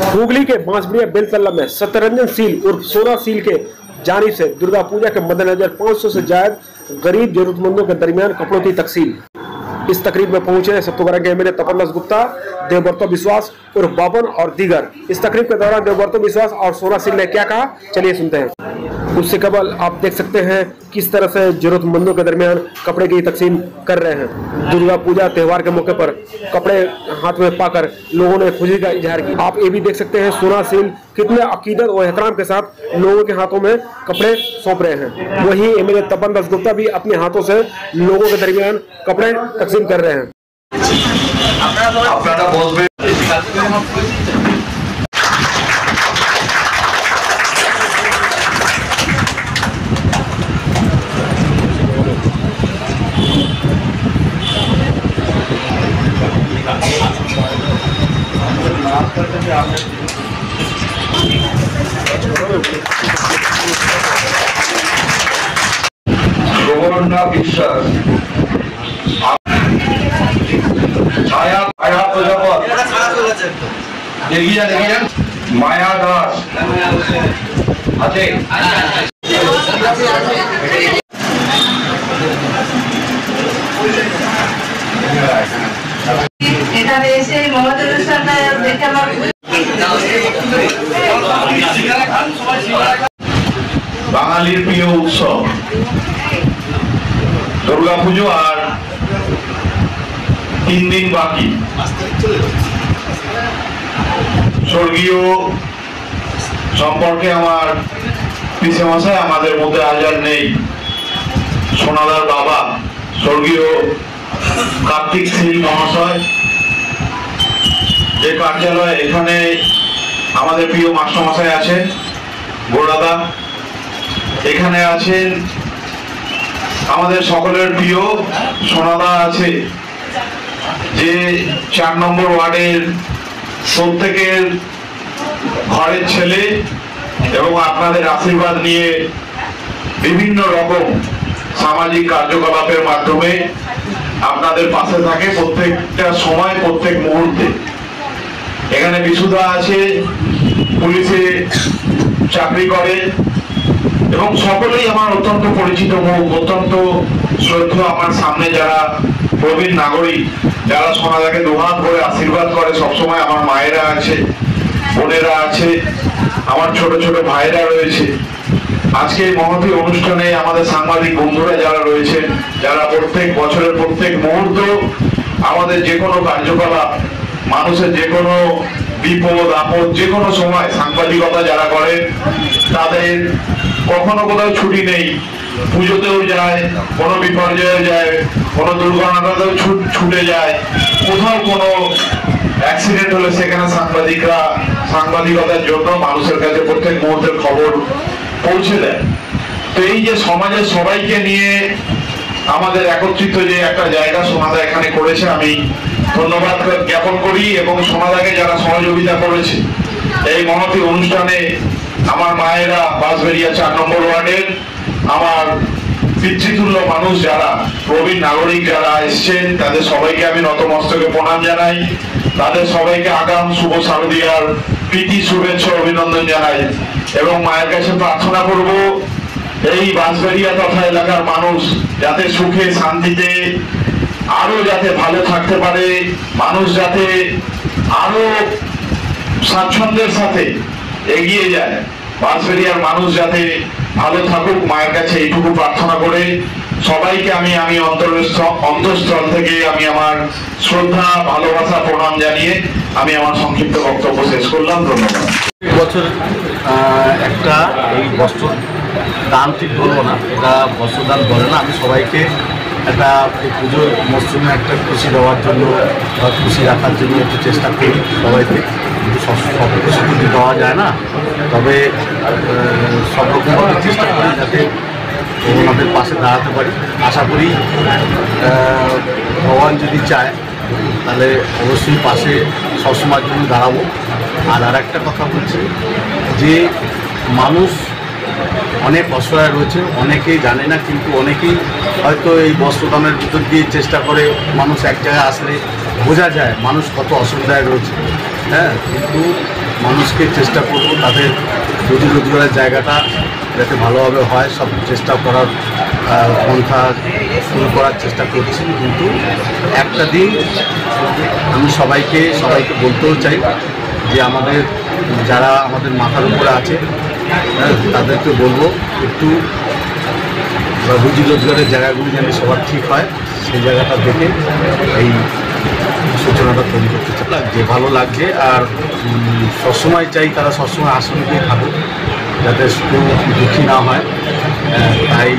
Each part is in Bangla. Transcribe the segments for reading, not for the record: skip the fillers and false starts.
हुगली के बांसबेड़िया बेलतला में सत्यरंजन सील उर्फ सोना सील के जानिब से दुर्गा पूजा के मद्देनजर 500 से ज्यादा गरीब जरूरतमंदों के दरमियान कपड़ों की तकसीम। इस तकरीब में पहुंचे सप्तोगरा के एमएलए तपन दास गुप्ता, देवव्रत विश्वास उर्फ बाबन और दीगर। इस तकरीब के दौरान देवव्रत विश्वास और सोना सील ने क्या कहा, चलिए सुनते हैं। उससे कबल आप देख सकते हैं किस तरह से जरूरतमंदों के दरमियान कपड़े की तकसीम कर रहे हैं। दुर्गा पूजा त्योहार के मौके पर कपड़े हाथ में पाकर लोगों ने खुशी का इजहार किया। आप ये भी देख सकते हैं सोना सील कितने अकीदत और एहतराम के साथ लोगों के हाथों में कपड़े सौंप रहे हैं। वहीं एमएलए तपन दास गुप्ता भी अपने हाथों से लोगों के दरमियान कपड़े तकसीम कर रहे हैं। বিশ্বাস ছায়া ছায়া প্রজাপত দেখিয়া মায়া দাস আছে এখানে এসে মমতা অনুষ্ঠানটা দেখে আমার বাঙালির প্রিয় উৎসব দুর্গা পুজো আর 3 দিন বাকি। স্বর্গীয় সম্পর্কে আমার পিসে মশাই আমাদের মধ্যে আজ আর নেই। সোনাদার বাবা স্বর্গীয় কার্তিক সিল মহাশয়, যে কার্যালয় এখানে আমাদের প্রিয় মাস্টারমশাই আছেন গোড়াদা, এখানে আছেন আমাদের সকলের প্রিয় সোনাদা আছে, যে 4 নম্বর ওয়ার্ডের প্রত্যেকের ঘরের ছেলে এবং আপনাদের আশীর্বাদ নিয়ে বিভিন্ন রকম সামাজিক কার্যকলাপের মাধ্যমে আপনাদের পাশে থাকে প্রত্যেকটা সময় প্রত্যেক মুহূর্তে। এখানে বিশুদা আছে, পুলিশে চাকরি করে এবং সকলেই আমার অত্যন্ত পরিচিত মুখ, অত্যন্ত শ্রদ্ধা। আমার সামনে যারা প্রবীণ নাগরিক, যারা সোনাদাকে দুহাত করে আশীর্বাদ করে সবসময়, আমার মায়েরা আছে, বোনেরা আছে, আমার ছোট ছোট ভাইরা রয়েছে। আজকে এই মহতী অনুষ্ঠানে আমাদের সাংবাদিক বন্ধুরা যারা রয়েছেন, যারা প্রত্যেক বছরের প্রত্যেক মুহূর্ত আমাদের যে কোনো কার্যকলাপ, মানুষের যে কোনো বিপদ আপদ যে কোনো সময় সাংবাদিকতা যারা করেন, তাদের কখনো কোথাও ছুটি নেই। পুজোতেও যায়, কোনো বিপর্যয়ে যায়, কোনো দুর্ঘটনাতেও ছুটে যায়, কোথাও কোনো অ্যাক্সিডেন্ট হলে সেখানে সাংবাদিকরা সাংবাদিকতার জন্য মানুষের কাছে প্রত্যেক মুহূর্তের খবর পৌঁছে দেয়। তো এই যে সমাজের সবাইকে নিয়ে আমাদের একত্রিত যে একটা জায়গা সোনাদা এখানে করেছে, আমি ধন্যবাদ জ্ঞাপন করি এবং সোনাদাকে যারা সহযোগিতা করেছে এই মহতী অনুষ্ঠানে। আমার মায়েরা বাঁশবেড়িয়া 4 নম্বর ওয়ার্ডের আমার পিতৃতুল্য মানুষ, যারা প্রবীণ নাগরিক যারা এসছেন, তাদের সবাইকে আমি নতমস্তকে প্রণাম জানাই। তাদের সবাইকে আগাম শুভ শারদীয়ার প্রীতি শুভেচ্ছা অভিনন্দন জানাই এবং মায়ের কাছে প্রার্থনা করব এই বাঁশবেড়িয়া তথা এলাকার মানুষ যাতে সুখে শান্তিতে আরো যাতে ভালো থাকতে পারে, মানুষ যাতে আরো স্বাচ্ছন্দ্যের সাথে এগিয়ে যায়, বাঁশবেড়িয়ার মানুষ যাতে ভালো থাকুক, মায়ের কাছে এইটুকু প্রার্থনা করে সবাইকে আমি অন্তঃস্থল থেকে আমি আমার শ্রদ্ধা ভালোবাসা প্রণাম জানিয়ে আমি আমার সংক্ষিপ্ত বক্তব্য শেষ করলাম। ধন্যবাদ। বছর একটা এই বস্ত্র দান ঠিক বলবো না, এটা বস্ত্রদান বলে না, আমি সবাইকে একটা এই পুজোর মরশুমে একটা খুশি দেওয়ার জন্য বা খুশি রাখার জন্য একটু চেষ্টা করি সবাইকে। কিন্তু সব কিছু কিন্তু দেওয়া যায় না, তবে সব রকমভাবে চেষ্টা করি যাতে ওনাদের পাশে দাঁড়াতে পারি। আশা করি ভগবান যদি চায় তাহলে অবশ্যই পাশে সবসময়ের জন্য দাঁড়াবো। আর একটা কথা বলছি যে মানুষ অনেক অসহায় রয়েছে, অনেকেই জানে না, কিন্তু অনেকেই হয়তো এই বস্ত্রদানের ভিতর দিয়ে চেষ্টা করে। মানুষ এক জায়গায় আসলে বোঝা যায় মানুষ কত অসুবিধায় রয়েছে। হ্যাঁ, কিন্তু মানুষকে চেষ্টা করব তাদের রুজি রোজগারের জায়গাটা যাতে ভালোভাবে হয়, সব চেষ্টা করার পন্থা শুরু করার চেষ্টা করছি। কিন্তু একটা দিন আমি সবাইকে বলতেও চাই যে আমাদের যারা আমাদের মাথার উপরে আছে তাদেরকে বলবো একটু রুজি রোজগারের জায়গাগুলি যেন সবার ঠিক হয়, সেই জায়গাটা দেখে এই সূচনাটা তৈরি করতে লাগছে, ভালো লাগছে। আর সবসময় চাই তারা সবসময় হাসিমুখেই থাকুক, যাতে কেউ দুঃখী না হয়। তাই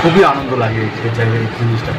খুবই আনন্দ লাগে এই জায়গায় এই জিনিসটা।